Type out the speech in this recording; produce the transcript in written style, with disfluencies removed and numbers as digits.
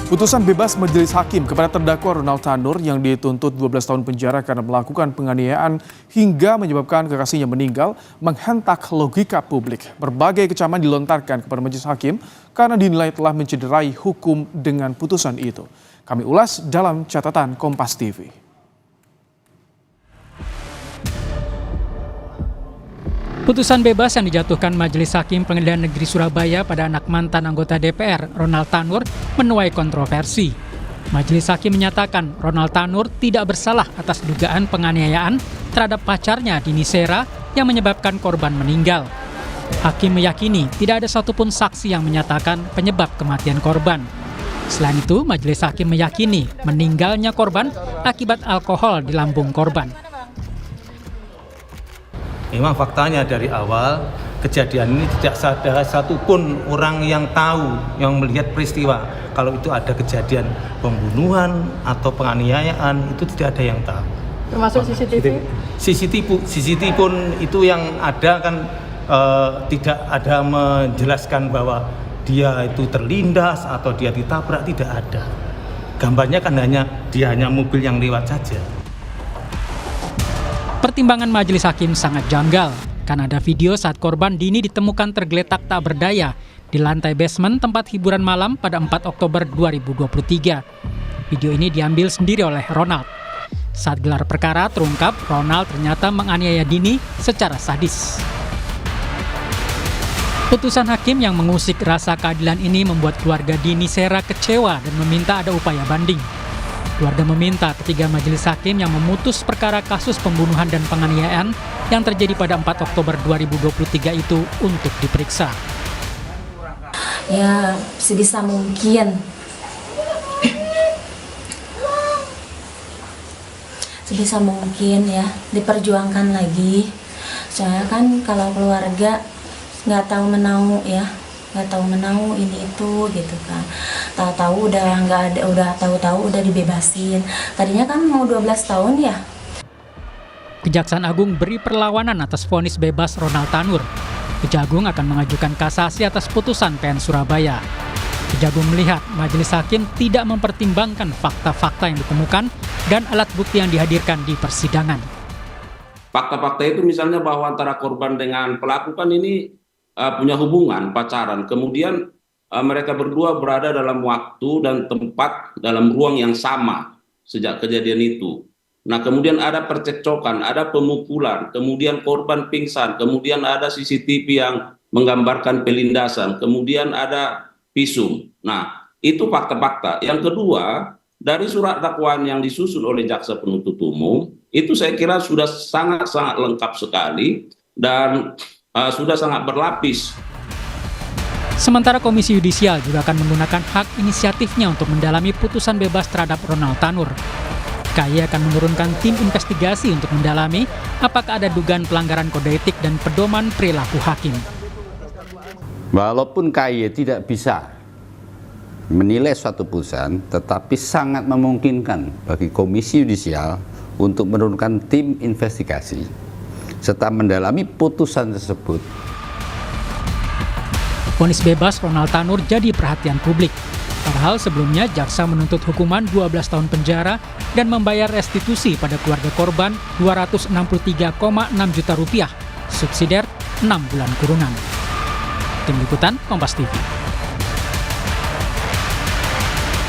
Putusan bebas majelis hakim kepada terdakwa Ronald Tanur yang dituntut 12 tahun penjara karena melakukan penganiayaan hingga menyebabkan kekasihnya meninggal menghentak logika publik. Berbagai kecaman dilontarkan kepada majelis hakim karena dinilai telah mencederai hukum dengan putusan itu. Kami ulas dalam catatan Kompas TV. Putusan bebas yang dijatuhkan Majelis Hakim Pengadilan Negeri Surabaya pada anak mantan anggota DPR, Ronald Tanur, menuai kontroversi. Majelis Hakim menyatakan Ronald Tanur tidak bersalah atas dugaan penganiayaan terhadap pacarnya Dini Sera yang menyebabkan korban meninggal. Hakim meyakini tidak ada satupun saksi yang menyatakan penyebab kematian korban. Selain itu, Majelis Hakim meyakini meninggalnya korban akibat alkohol di lambung korban. Memang faktanya dari awal kejadian ini tidak ada satupun orang yang tahu, yang melihat peristiwa. Kalau itu ada kejadian pembunuhan atau penganiayaan, itu tidak ada yang tahu. Termasuk CCTV? CCTV pun itu yang ada kan tidak ada menjelaskan bahwa dia itu terlindas atau dia ditabrak, tidak ada. Gambarnya kan hanya mobil yang lewat saja. Pertimbangan Majelis Hakim sangat janggal karena ada video saat korban Dini ditemukan tergeletak tak berdaya di lantai basement tempat hiburan malam pada 4 Oktober 2023. Video ini diambil sendiri oleh Ronald. Saat gelar perkara terungkap, Ronald ternyata menganiaya Dini secara sadis. Putusan hakim yang mengusik rasa keadilan ini membuat keluarga Dini Sera kecewa dan meminta ada upaya banding. Keluarga meminta ketiga majelis hakim yang memutus perkara kasus pembunuhan dan penganiayaan yang terjadi pada 4 Oktober 2023 itu untuk diperiksa. Ya, sebisa mungkin. Sebisa mungkin ya, diperjuangkan lagi. Soalnya kan kalau keluarga nggak tahu menau ya. Nggak tahu menau ini itu gitu kan, tahu-tahu udah nggak ada, udah dibebasin. Tadinya kan mau 12 tahun ya. Kejaksaan Agung beri perlawanan atas vonis bebas Ronald Tanur. Kejagung akan mengajukan kasasi atas putusan PN Surabaya. Kejagung melihat majelis hakim tidak mempertimbangkan fakta-fakta yang ditemukan dan alat bukti yang dihadirkan di persidangan. Fakta-fakta itu misalnya bahwa antara korban dengan pelaku kan ini punya hubungan pacaran, kemudian mereka berdua berada dalam waktu dan tempat dalam ruang yang sama sejak kejadian itu. Nah, kemudian ada percekcokan, ada pemukulan, kemudian korban pingsan, kemudian ada CCTV yang menggambarkan pelindasan, kemudian ada visum. Nah, itu fakta-fakta. Yang kedua, dari surat dakwaan yang disusun oleh jaksa penuntut umum itu saya kira sudah sangat-sangat lengkap sekali dan sudah sangat berlapis. Sementara Komisi Yudisial juga akan menggunakan hak inisiatifnya untuk mendalami putusan bebas terhadap Ronald Tanur. KAY akan menurunkan tim investigasi untuk mendalami apakah ada dugaan pelanggaran kode etik dan pedoman perilaku hakim. Walaupun KAY tidak bisa menilai suatu putusan, tetapi sangat memungkinkan bagi Komisi Yudisial untuk menurunkan tim investigasi serta mendalami putusan tersebut. Vonis bebas Ronald Tanur jadi perhatian publik. Padahal sebelumnya jaksa menuntut hukuman 12 tahun penjara dan membayar restitusi pada keluarga korban 263,6 juta rupiah, subsidiar 6 bulan kurungan. Tim Liputan Kompas TV.